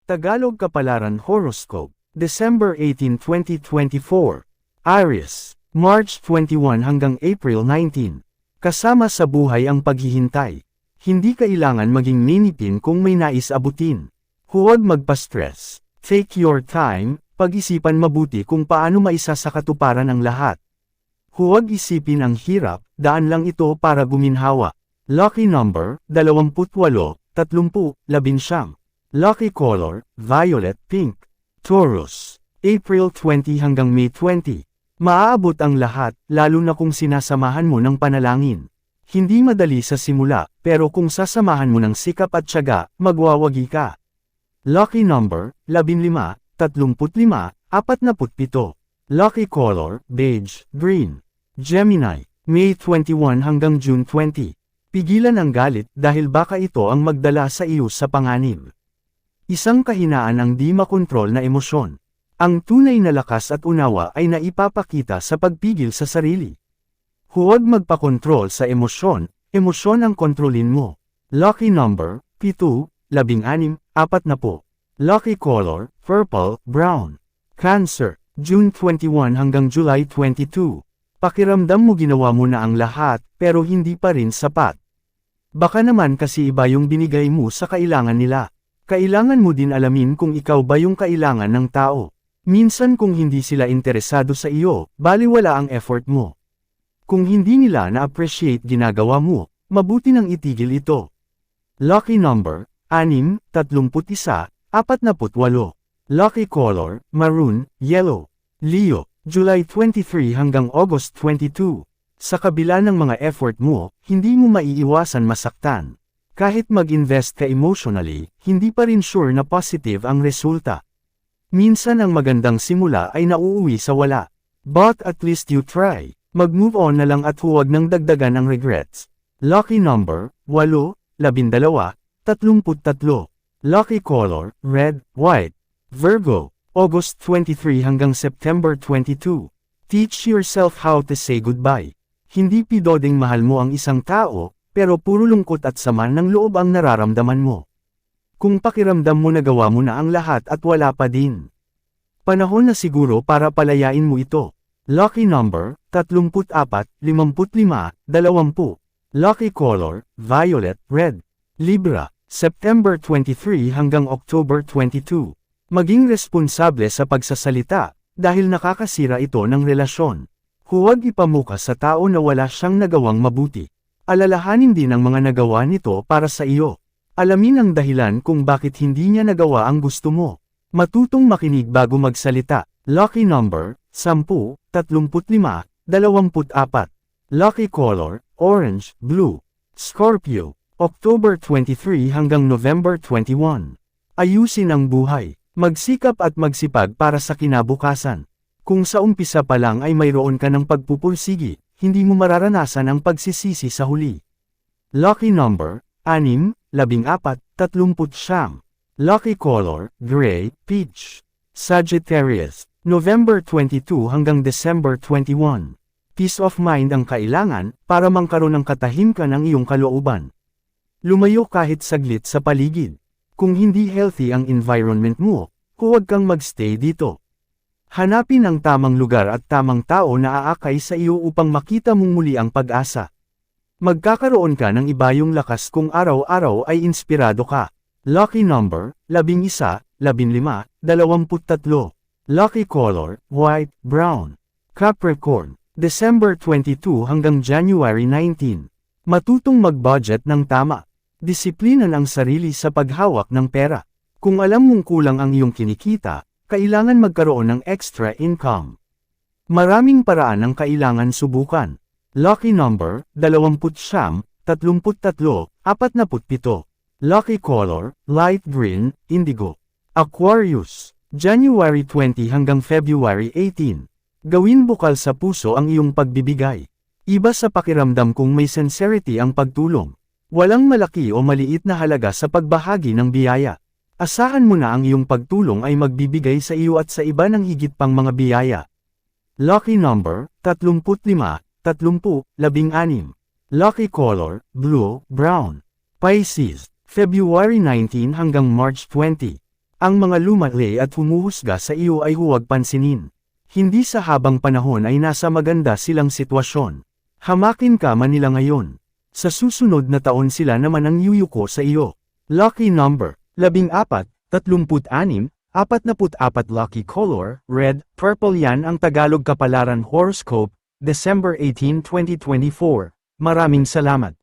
Tagalog Kapalaran Horoscope, December 18, 2024. Aries, March 21 hanggang April 19. Kasama sa buhay ang paghihintay. Hindi kailangan maging ninipin kung may nais abutin. Huwag magpa-stress. Take your time, pag-isipan mabuti kung paano maisa sa katuparan ang lahat. Huwag isipin ang hirap, daan lang ito para guminhawa. Lucky number, 28, 30, 11. Lucky color, violet pink. Taurus, April 20 hanggang May 20. Maaabot ang lahat, lalo na kung sinasamahan mo ng panalangin. Hindi madali sa simula, pero kung sasamahan mo ng sikap at tiyaga, magwawagi ka. Lucky number, 15, 35, 47. Lucky color, beige, green. Gemini, May 21 hanggang June 20. Pigilan ang galit dahil baka ito ang magdala sa iyo sa panganib. Isang kahinaan ang di makontrol na emosyon. Ang tunay na lakas at unawa ay naipapakita sa pagpigil sa sarili. Huwag magpakontrol sa emosyon, emosyon ang kontrolin mo. Lucky number, 7, 16, 40. Lucky color, purple, brown. Cancer, June 21 hanggang July 22. Pakiramdam mo ginawa mo na ang lahat, pero hindi pa rin sapat. Baka naman kasi iba yung binigay mo sa kailangan nila. Kailangan mo din alamin kung ikaw ba yung kailangan ng tao. Minsan kung hindi sila interesado sa iyo, baliwala ang effort mo. Kung hindi nila na-appreciate ginagawa mo, mabuti nang itigil ito. Lucky number, 6, 31, 48. Lucky color, maroon, yellow. Leo, July 23 hanggang August 22. Sa kabila ng mga effort mo, hindi mo maiiwasan masaktan. Kahit mag-invest ka emotionally, hindi pa rin sure na positive ang resulta. Minsan ang magandang simula ay nauuwi sa wala. But at least you try. Mag-move on na lang at huwag nang dagdagan ang regrets. Lucky number, 8, 12, 33. Lucky color, red, white. Virgo, August 23 hanggang September 22. Teach yourself how to say goodbye. Hindi pidoding mahal mo ang isang tao, pero puro lungkot at sama ng loob ang nararamdaman mo. Kung pakiramdam mo nagawa mo na ang lahat at wala pa din. Panahon na siguro para palayain mo ito. Lucky number, 34, 55, 20. Lucky color, violet, red. Libra, September 23 hanggang October 22. Maging responsable sa pagsasalita, dahil nakakasira ito ng relasyon. Huwag ipamuka sa tao na wala siyang nagawang mabuti. Alalahanin din ang mga nagawa nito para sa iyo. Alamin ang dahilan kung bakit hindi niya nagawa ang gusto mo. Matutong makinig bago magsalita. Lucky number, 10, 35, 24. Lucky color, orange, blue. Scorpio, October 23 hanggang November 21. Ayusin ang buhay. Magsikap at magsipag para sa kinabukasan. Kung sa umpisa pa lang ay mayroon ka ng pagpupursigi, hindi mo mararanasan ang pagsisisi sa huli. Lucky number, 6, 14, 30. Lucky color, gray, peach. Sagittarius, November 22 hanggang December 21. Peace of mind ang kailangan para magkaroon ng katahimkan ang iyong kalooban. Lumayo kahit saglit sa paligid. Kung hindi healthy ang environment mo, huwag kang magstay dito. Hanapin ang tamang lugar at tamang tao na aakay sa iyo upang makita mong muli ang pag-asa. Magkakaroon ka ng ibayong lakas kung araw-araw ay inspirado ka. Lucky number, 11, 15, 23. Lucky color, white, brown. Capricorn, December 22 hanggang January 19. Matutong mag-budget ng tama. Disiplinan ang sarili sa paghawak ng pera. Kung alam mong kulang ang iyong kinikita, kailangan magkaroon ng extra income. Maraming paraan ang kailangan subukan. Lucky number, 20, 33, 47. Lucky color, light green, indigo. Aquarius, January 20 hanggang February 18. Gawin bukal sa puso ang iyong pagbibigay. Iba sa pakiramdam kung may sincerity ang pagtulong. Walang malaki o maliit na halaga sa pagbahagi ng biyaya. Asahan mo na ang iyong pagtulong ay magbibigay sa iyo at sa iba ng higit pang mga biyaya. Lucky number, 35, 30, 16. Lucky color, blue, brown. Pisces, February 19 hanggang March 20. Ang mga lumali at humuhusga sa iyo ay huwag pansinin. Hindi sa habang panahon ay nasa maganda silang sitwasyon. Hamakin ka man nila ngayon. Sa susunod na taon sila naman ang yuyuko sa iyo. Lucky number, 14, 36, 44 lucky color, red, purple. Yan ang Tagalog Kapalaran Horoscope, December 18, 2024. Maraming salamat.